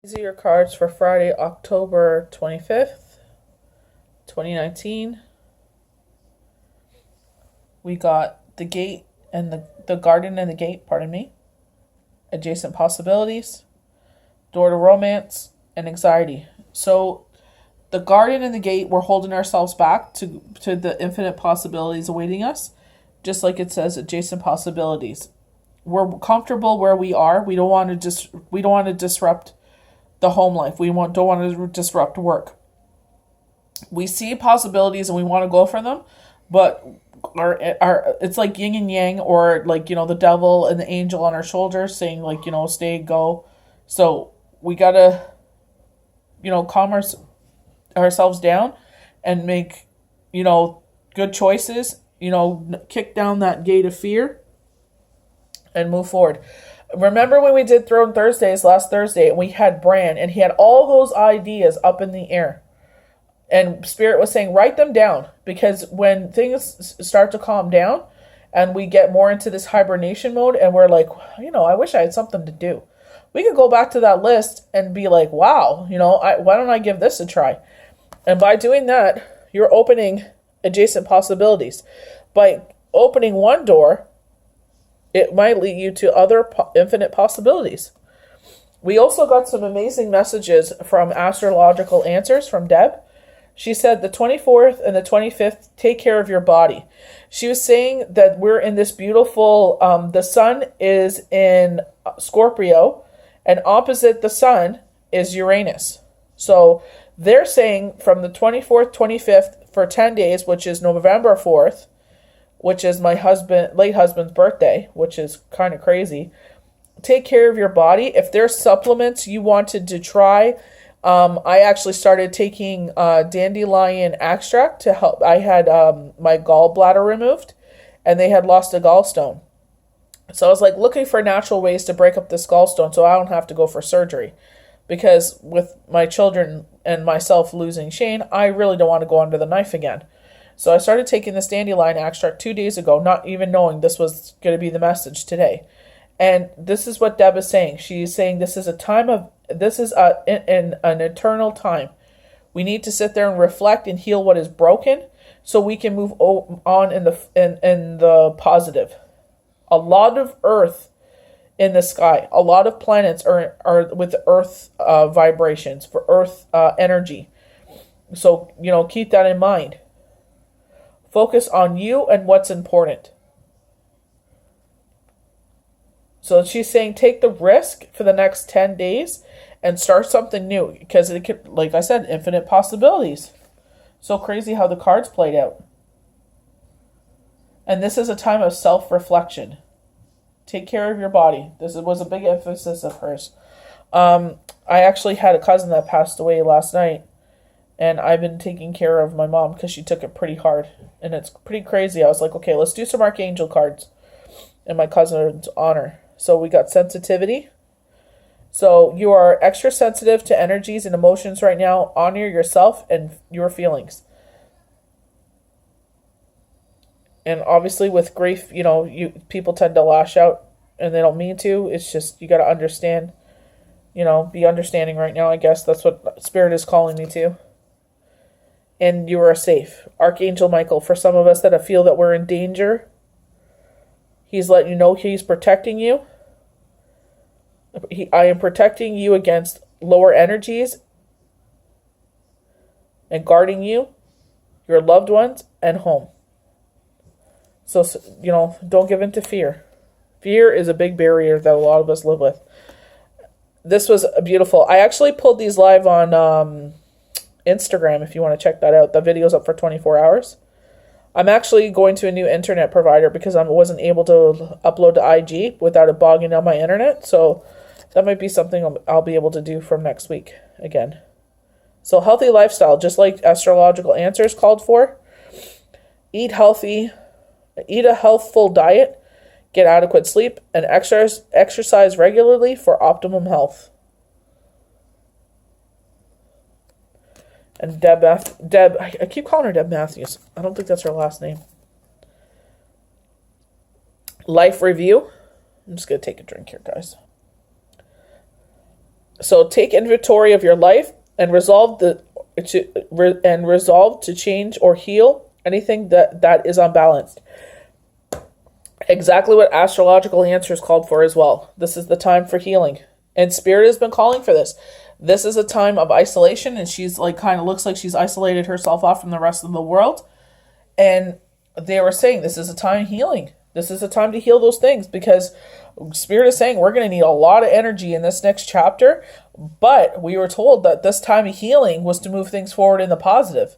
These are your cards for Friday, October 25th, 2019. We got the gate and the garden and the gate, pardon me, adjacent possibilities, door to romance, and anxiety. So the garden and the gate, we're holding ourselves back to the infinite possibilities awaiting us, just like it says adjacent possibilities. We're comfortable where we are. We don't want to disrupt the home life. Don't want to disrupt work. We see possibilities and we want to go for them, but our it's like yin and yang, or like, the devil and the angel on our shoulders saying, like, stay, go. So we gotta, calm ourselves down and make, good choices. Kick down that gate of fear and move forward. Remember when we did Throne Thursdays last Thursday and we had Bran and he had all those ideas up in the air? And Spirit was saying, write them down, because when things start to calm down and we get more into this hibernation mode and we're like, I wish I had something to do, we could go back to that list and be like, wow, why don't I give this a try? And by doing that, you're opening adjacent possibilities. By opening one door, it might lead you to other infinite possibilities. We also got some amazing messages from Astrological Answers from Deb. She said the 24th and the 25th, take care of your body. She was saying that we're in this beautiful, the sun is in Scorpio, and opposite the sun is Uranus. So they're saying from the 24th, 25th for 10 days, which is November 4th, which is my late husband's birthday, which is kind of crazy. Take care of your body. If there's supplements you wanted to try, I actually started taking dandelion extract to help. I had my gallbladder removed, and they had lost a gallstone. So I was like looking for natural ways to break up this gallstone so I don't have to go for surgery. Because with my children and myself losing Shane, I really don't want to go under the knife again. So I started taking this dandelion extract 2 days ago, not even knowing this was going to be the message today. And this is what Deb is saying. She's saying this is an eternal time. We need to sit there and reflect and heal what is broken so we can move on in the positive. A lot of earth in the sky, a lot of planets are with earth vibrations, for earth energy. So, keep that in mind. Focus on you and what's important. So she's saying take the risk for the next 10 days and start something new, because it could, like I said, infinite possibilities. So crazy how the cards played out. And this is a time of self-reflection. Take care of your body. This was a big emphasis of hers. I actually had a cousin that passed away last night, and I've been taking care of my mom because she took it pretty hard. And it's pretty crazy. I was like, okay, let's do some Archangel cards in my cousin's honor. So we got sensitivity. So you are extra sensitive to energies and emotions right now. Honor yourself and your feelings. And obviously with grief, people tend to lash out and they don't mean to. It's just, you got to understand, be understanding right now. I guess that's what Spirit is calling me to. And you are safe. Archangel Michael, for some of us that feel that we're in danger, he's letting you know he's protecting you. I am protecting you against lower energies and guarding you, your loved ones, and home. So, don't give in to fear. Fear is a big barrier that a lot of us live with. This was beautiful. I actually pulled these live on Instagram if you want to check that out. The video's up for 24 hours. I'm actually going to a new internet provider because I wasn't able to upload to IG without it bogging down my internet. So that might be something I'll be able to do from next week again. So healthy lifestyle, just like Astrological Answers called for. Eat healthy, eat a healthful diet, get adequate sleep, and exercise regularly for optimum health. And Deb, I keep calling her Deb Matthews. I don't think that's her last name. Life review. I'm just going to take a drink here, guys. So take inventory of your life and resolve to change or heal anything that is unbalanced. Exactly what Astrological Answers called for as well. This is the time for healing. And Spirit has been calling for this. This is a time of isolation, and she's like kind of looks like she's isolated herself off from the rest of the world. And they were saying this is a time of healing. This is a time to heal those things, because Spirit is saying we're going to need a lot of energy in this next chapter. But we were told that this time of healing was to move things forward in the positive.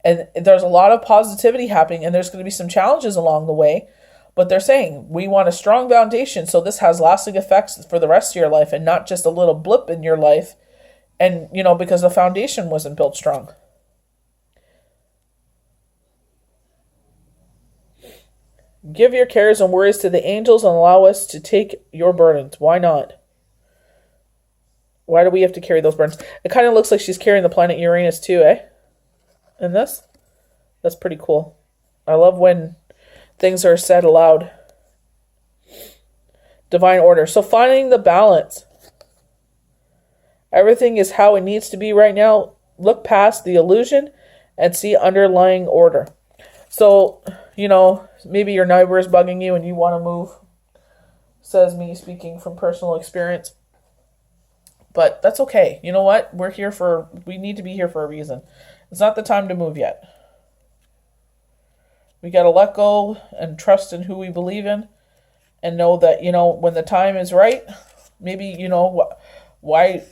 And there's a lot of positivity happening, and there's going to be some challenges along the way. But they're saying we want a strong foundation so this has lasting effects for the rest of your life and not just a little blip in your life. And, because the foundation wasn't built strong. Give your cares and worries to the angels and allow us to take your burdens. Why not? Why do we have to carry those burdens? It kind of looks like she's carrying the planet Uranus too, eh? And that's pretty cool. I love when things are said aloud. Divine order. So finding the balance. Everything is how it needs to be right now. Look past the illusion and see underlying order. So, maybe your neighbor is bugging you and you want to move. Says me speaking from personal experience. But that's okay. You know what? We need to be here for a reason. It's not the time to move yet. We got to let go and trust in who we believe in and know that, when the time is right, maybe, why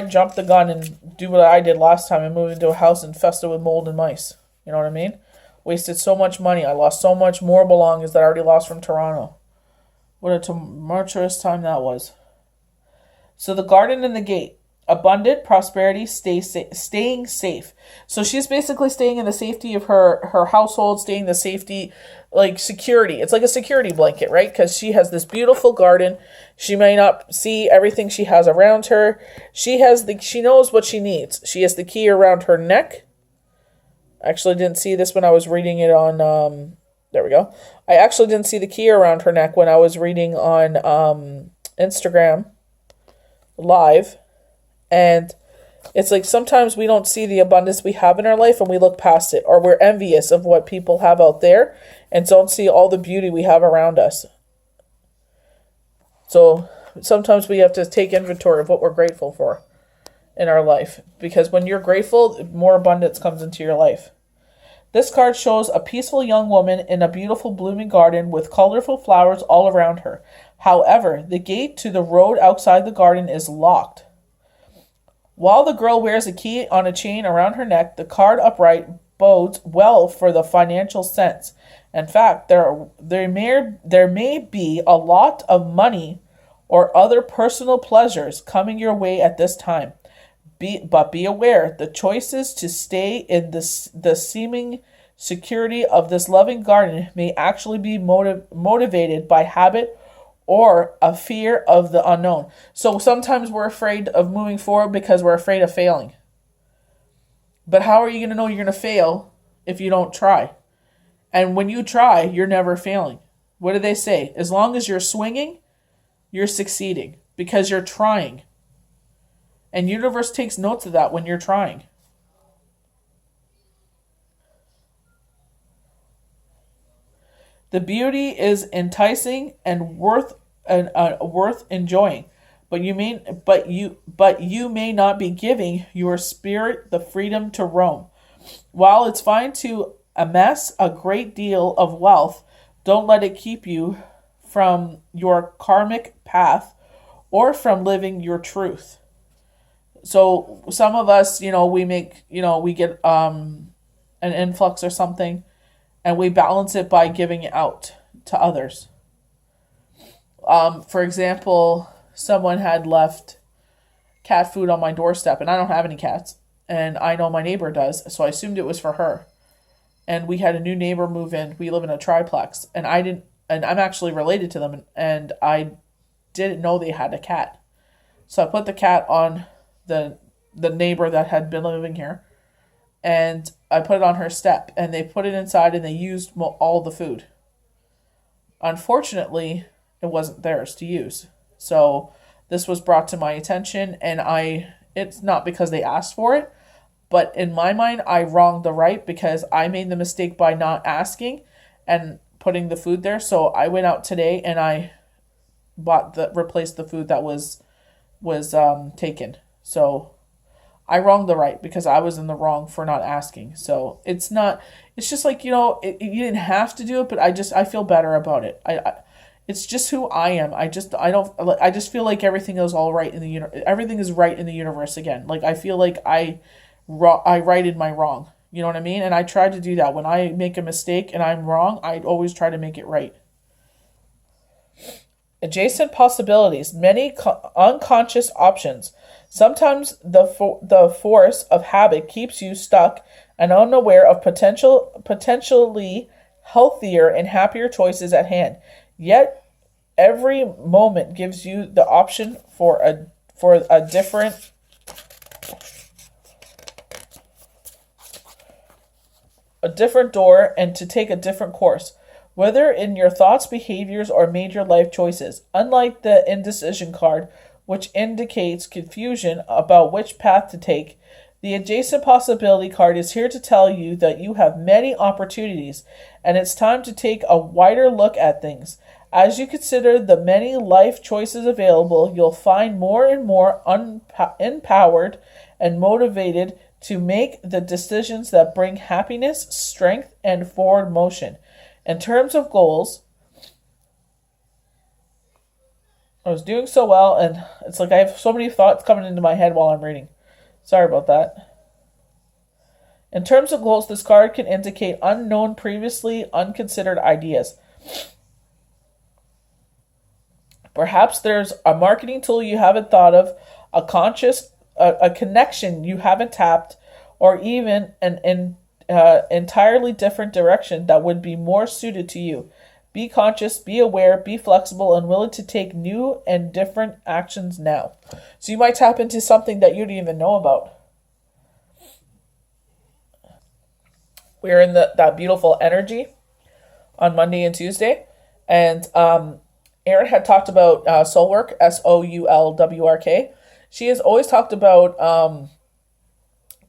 jump the gun and do what I did last time and move into a house infested with mold and mice? You know what I mean? Wasted so much money. I lost so much more belongings that I already lost from Toronto. What a tumultuous time that was. So the garden and the gate. Abundant prosperity, staying safe. So she's basically staying in the safety of her household, staying in the safety, like security. It's like a security blanket, right? Because she has this beautiful garden. She may not see everything she has around her. She knows what she needs. She has the key around her neck. I actually didn't see this when I was reading it on, there we go. I actually didn't see the key around her neck when I was reading on Instagram Live. And it's like sometimes we don't see the abundance we have in our life and we look past it, or we're envious of what people have out there and don't see all the beauty we have around us. So sometimes we have to take inventory of what we're grateful for in our life, because when you're grateful, more abundance comes into your life. This card shows a peaceful young woman in a beautiful blooming garden with colorful flowers all around her. However, the gate to the road outside the garden is locked. While the girl wears a key on a chain around her neck, the card upright bodes well for the financial sense. In fact, there may be a lot of money or other personal pleasures coming your way at this time. But be aware, the choices to stay in the seeming security of this loving garden may actually be motivated by habit or a fear of the unknown. So sometimes we're afraid of moving forward because we're afraid of failing. But how are you going to know you're going to fail if you don't try? And when you try, you're never failing. What do they say? As long as you're swinging, you're succeeding because you're trying. And universe takes notes of that when you're trying. The beauty is enticing and worth enjoying, but you may not be giving your spirit the freedom to roam. While it's fine to amass a great deal of wealth, don't let it keep you from your karmic path or from living your truth. So some of us, we get an influx or something, and we balance it by giving it out to others. For example, someone had left cat food on my doorstep, and I don't have any cats, and I know my neighbor does, so I assumed it was for her. And we had a new neighbor move in. We live in a triplex, and I'm actually related to them, and I didn't know they had a cat. So I put the cat on the neighbor that had been living here, and I put it on her step, and they put it inside, and they used all the food. Unfortunately, it wasn't theirs to use. So this was brought to my attention, and it's not because they asked for it, but in my mind, I wronged the right because I made the mistake by not asking and putting the food there. So I went out today and I replaced the food that was taken. So I wronged the right because I was in the wrong for not asking. So it's just like, you didn't have to do it, but I feel better about it. It's just who I am. I just feel like everything is all right in the everything is right in the universe again. Like, I feel like I righted my wrong. You know what I mean? And I try to do that. When I make a mistake and I'm wrong, I always try to make it right. Adjacent possibilities, many unconscious options. Sometimes the force of habit keeps you stuck and unaware of potentially healthier and happier choices at hand. Yet every moment gives you the option for a different door and to take a different course, whether in your thoughts, behaviors, or major life choices. Unlike the indecision card, which indicates confusion about which path to take, the adjacent possibility card is here to tell you that you have many opportunities, and it's time to take a wider look at things. As you consider the many life choices available, you'll find more and more empowered and motivated to make the decisions that bring happiness, strength, and forward motion. In terms of goals, I was doing so well, and it's like I have so many thoughts coming into my head while I'm reading. Sorry about that. In terms of goals, this card can indicate unknown, previously unconsidered ideas. Perhaps there's a marketing tool you haven't thought of, a connection you haven't tapped, or even an entirely different direction that would be more suited to you. Be conscious, be aware, be flexible, and willing to take new and different actions now. So you might tap into something that you didn't even know about. We're in that beautiful energy on Monday and Tuesday, and Erin had talked about soul work, SOULWRK. She has always talked about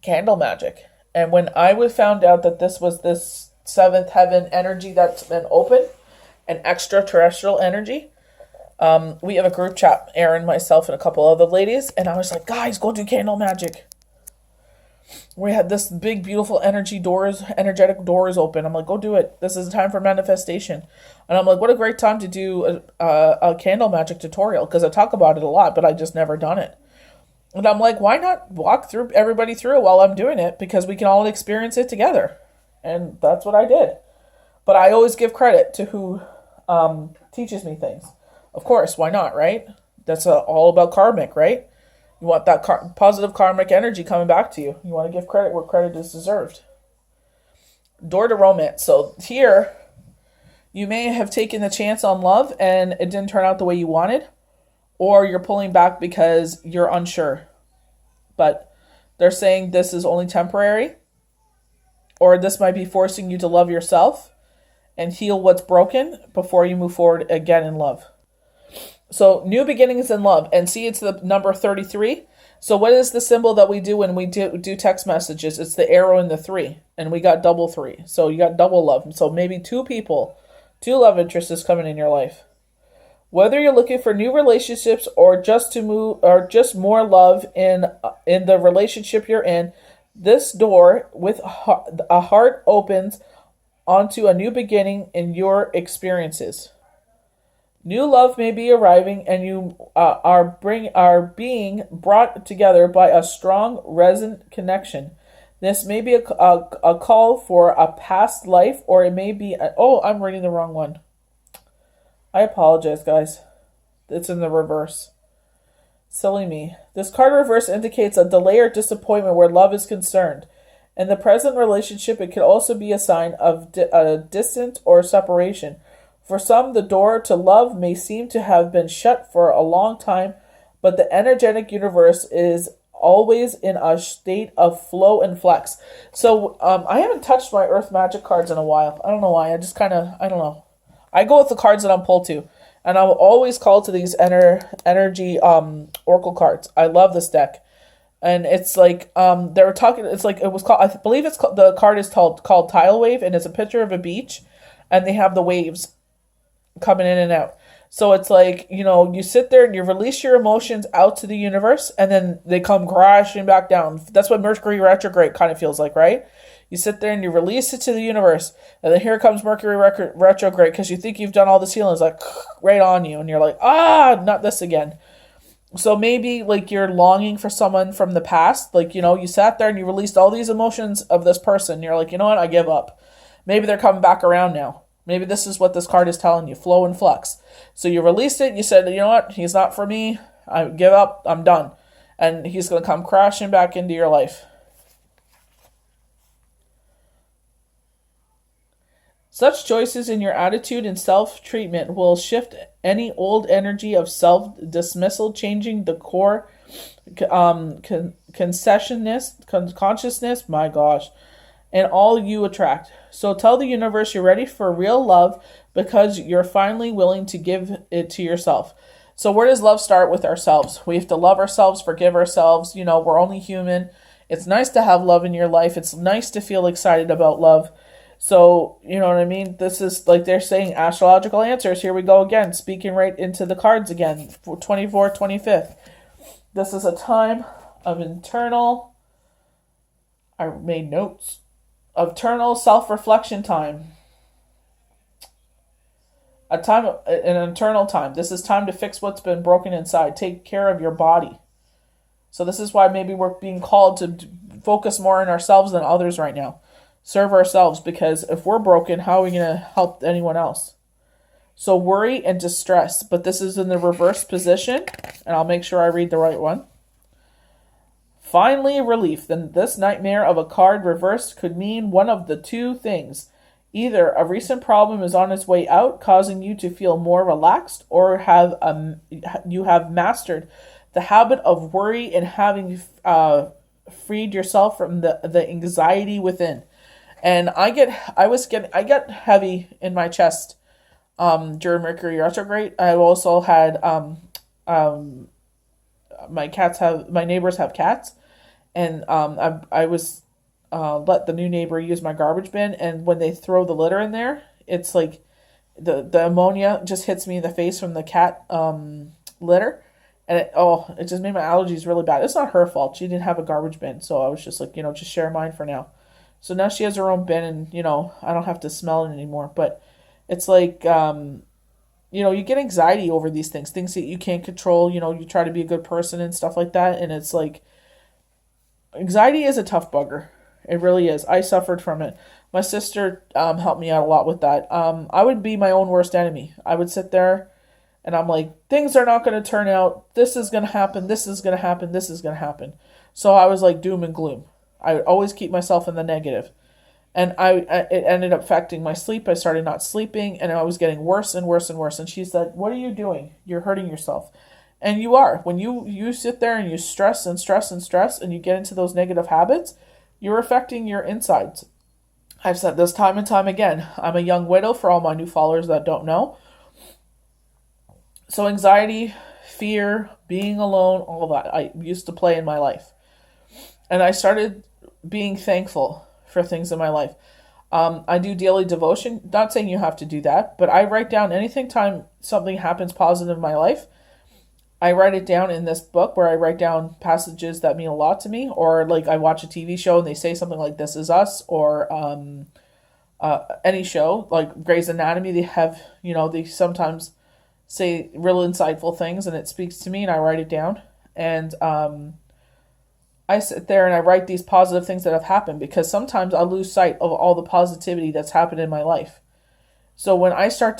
candle magic. And when I found out that this was this seventh heaven energy that's been open, an extraterrestrial energy, we have a group chat, Erin, myself, and a couple other ladies, and I was like, guys, go do candle magic. We had this big, beautiful energetic doors open. I'm like, go do it. This is a time for manifestation. And I'm like, what a great time to do a candle magic tutorial, because I talk about it a lot, but I just never done it. And I'm like, why not walk everybody through it while I'm doing it, because we can all experience it together. And that's what I did. But I always give credit to who teaches me things. Of course, why not, right? That's all about karmic, right? You want that positive karmic energy coming back to you. You want to give credit where credit is deserved. Door to romance. So here, you may have taken the chance on love and it didn't turn out the way you wanted, or you're pulling back because you're unsure. But they're saying this is only temporary, or this might be forcing you to love yourself and heal what's broken before you move forward again in love. So new beginnings in love, and see, it's the number 33. So what is the symbol that we do when we do text messages? It's the arrow and the 3, and we got double 3. So you got double love. So maybe two love interests is coming in your life. Whether you're looking for new relationships or just more love in the relationship you're in, this door with a heart opens onto a new beginning in your experiences. New love may be arriving, and you are being brought together by a strong, resonant connection. This may be a call for a past life, or it may be... I'm reading the wrong one. I apologize, guys. It's in the reverse. Silly me. This card reverse indicates a delay or disappointment where love is concerned. In the present relationship, it could also be a sign of distance or separation. For some, the door to love may seem to have been shut for a long time, but the energetic universe is always in a state of flow and flex. So I haven't touched my Earth Magic cards in a while. I don't know why. I don't know. I go with the cards that I'm pulled to. And I will always call to these energy oracle cards. I love this deck. And it's like they were talking. It's like it was called. I believe it's called, the card is called Tile Wave, and it's a picture of a beach, and they have the waves coming in and out. So it's like, you sit there and you release your emotions out to the universe, and then they come crashing back down. That's what Mercury retrograde kind of feels like, right? You sit there and you release it to the universe, and then here comes Mercury retrograde because you think you've done all this healing. It's like right on you, and you're like, not this again. So maybe like you're longing for someone from the past. Like, you sat there and you released all these emotions of this person. You're like, you know what? I give up. Maybe they're coming back around now. Maybe this is what this card is telling you, flow and flux. So you released it. You said, you know what? He's not for me. I give up. I'm done. And he's going to come crashing back into your life. Such choices in your attitude and self-treatment will shift any old energy of self-dismissal, changing the core consciousness, my gosh, and all you attract. So tell the universe you're ready for real love because you're finally willing to give it to yourself. So where does love start? With ourselves. We have to love ourselves, forgive ourselves. We're only human. It's nice to have love in your life. It's nice to feel excited about love. So, you know what I mean? This is like they're saying astrological answers. Here we go again, speaking right into the cards again, 24th, 25th. This is a time of I made notes, of internal self-reflection time. An internal time. This is time to fix what's been broken inside. Take care of your body. So this is why maybe we're being called to focus more on ourselves than others right now. Serve ourselves, because if we're broken, how are we going to help anyone else? So worry and distress, but this is in the reverse position, and I'll make sure I read the right one. Finally, relief. Then this nightmare of a card reversed could mean one of the two things. Either a recent problem is on its way out, causing you to feel more relaxed, or you have mastered the habit of worry and having freed yourself from the anxiety within. And I get heavy in my chest during Mercury retrograde. I also had my neighbors have cats, and I was let the new neighbor use my garbage bin, and when they throw the litter in there, it's like the ammonia just hits me in the face from the cat litter, and it just made my allergies really bad. It's not her fault. She didn't have a garbage bin, so I was just like, just share mine for now. So now she has her own bin, and, I don't have to smell it anymore. But it's like, you get anxiety over these things that you can't control. You try to be a good person and stuff like that. And it's like, anxiety is a tough bugger. It really is. I suffered from it. My sister helped me out a lot with that. I would be my own worst enemy. I would sit there and I'm like, things are not going to turn out. This is going to happen. This is going to happen. This is going to happen. So I was like doom and gloom. I would always keep myself in the negative. And it ended up affecting my sleep. I started not sleeping, and I was getting worse and worse and worse. And she said, what are you doing? You're hurting yourself. And you are. When you sit there and you stress and stress and stress, and you get into those negative habits, you're affecting your insides. I've said this time and time again. I'm a young widow for all my new followers that don't know. So anxiety, fear, being alone, all that I used to play in my life. And I started being thankful for things in my life. I do daily devotion. Not saying you have to do that, but I write down anything time something happens positive in my life. I write it down in this book where I write down passages that mean a lot to me, or like I watch a TV show and they say something like "This Is Us," or any show like Grey's Anatomy. They have, they sometimes say real insightful things, and it speaks to me, and I write it down. And I sit there and I write these positive things that have happened, because sometimes I lose sight of all the positivity that's happened in my life. So when I start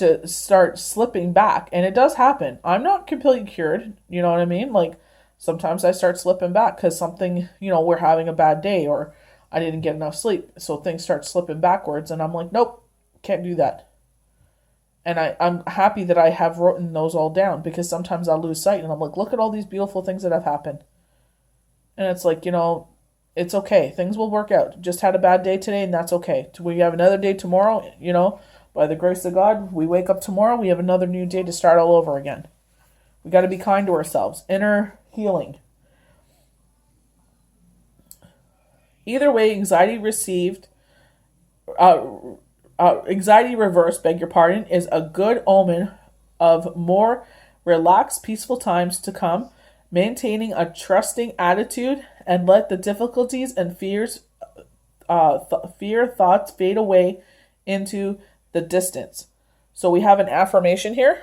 slipping back, and it does happen, I'm not completely cured, you know what I mean? Like sometimes I start slipping back because something, we're having a bad day, or I didn't get enough sleep. So things start slipping backwards, and I'm like, nope, can't do that. And I'm happy that I have written those all down, because sometimes I lose sight and I'm like, look at all these beautiful things that have happened. And it's like, it's okay. Things will work out. Just had a bad day today, and that's okay. We have another day tomorrow, By the grace of God, we wake up tomorrow, we have another new day to start all over again. We got to be kind to ourselves. Inner healing. Either way, anxiety reversed, beg your pardon, is a good omen of more relaxed, peaceful times to come. Maintaining a trusting attitude and let the difficulties and thoughts fade away into the distance. So we have an affirmation here.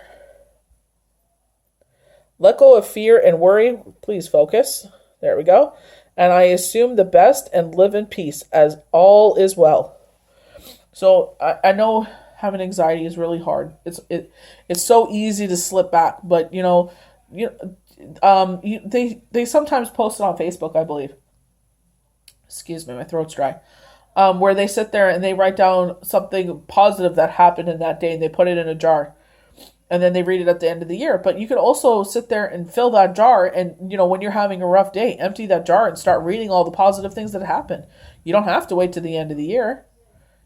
Let go of fear and worry. Please focus. There we go. And I assume the best and live in peace as all is well. So I know having anxiety is really hard. It's so easy to slip back, but they sometimes post it on Facebook, I believe. Excuse me, my throat's dry. Where they sit there and they write down something positive that happened in that day and they put it in a jar. And then they read it at the end of the year. But you could also sit there and fill that jar and, when you're having a rough day, empty that jar and start reading all the positive things that happened. You don't have to wait to the end of the year.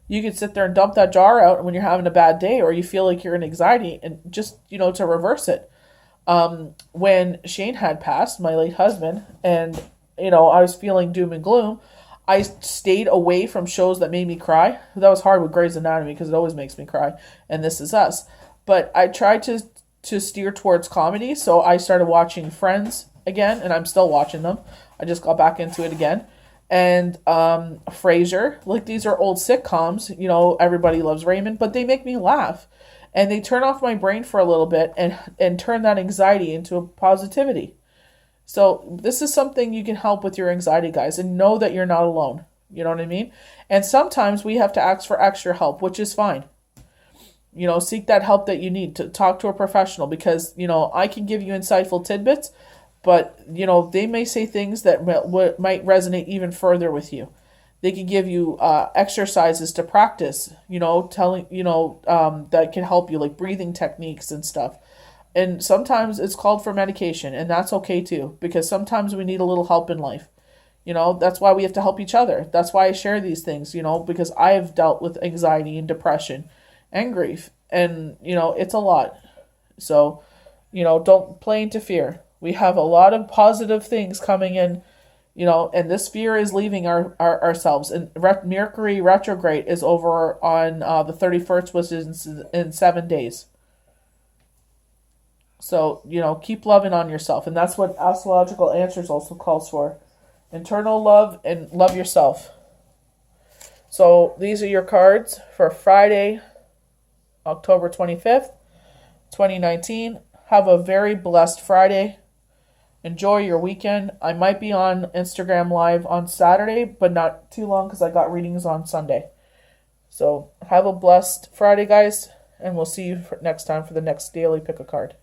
You could sit there and dump that jar out when you're having a bad day or you feel like you're in anxiety and just, to reverse it. When Shane had passed, my late husband, and, I was feeling doom and gloom, I stayed away from shows that made me cry. That was hard with Grey's Anatomy because it always makes me cry. And This Is Us. But I tried to steer towards comedy, so I started watching Friends again, and I'm still watching them. I just got back into it again. And Frasier, like these are old sitcoms, Everybody Loves Raymond, but they make me laugh. And they turn off my brain for a little bit and turn that anxiety into a positivity. So this is something you can help with your anxiety, guys, and know that you're not alone. You know what I mean? And sometimes we have to ask for extra help, which is fine. Seek that help that you need to talk to a professional because, I can give you insightful tidbits, but, they may say things that might resonate even further with you. They can give you exercises to practice, that can help you, like breathing techniques and stuff. And sometimes it's called for medication, and that's okay too, because sometimes we need a little help in life. That's why we have to help each other. That's why I share these things, because I have dealt with anxiety and depression and grief, and it's a lot. So don't play into fear. We have a lot of positive things coming in, and this fear is leaving ourselves. And Mercury retrograde is over on the 31st, which is in 7 days. So keep loving on yourself, and that's what Astrological Answers also calls for: internal love and love yourself. So these are your cards for Friday, October 25th, 2019. Have a very blessed Friday. Enjoy your weekend. I might be on Instagram Live on Saturday, but not too long because I got readings on Sunday. So have a blessed Friday, guys, and we'll see you next time for the next daily pick a card.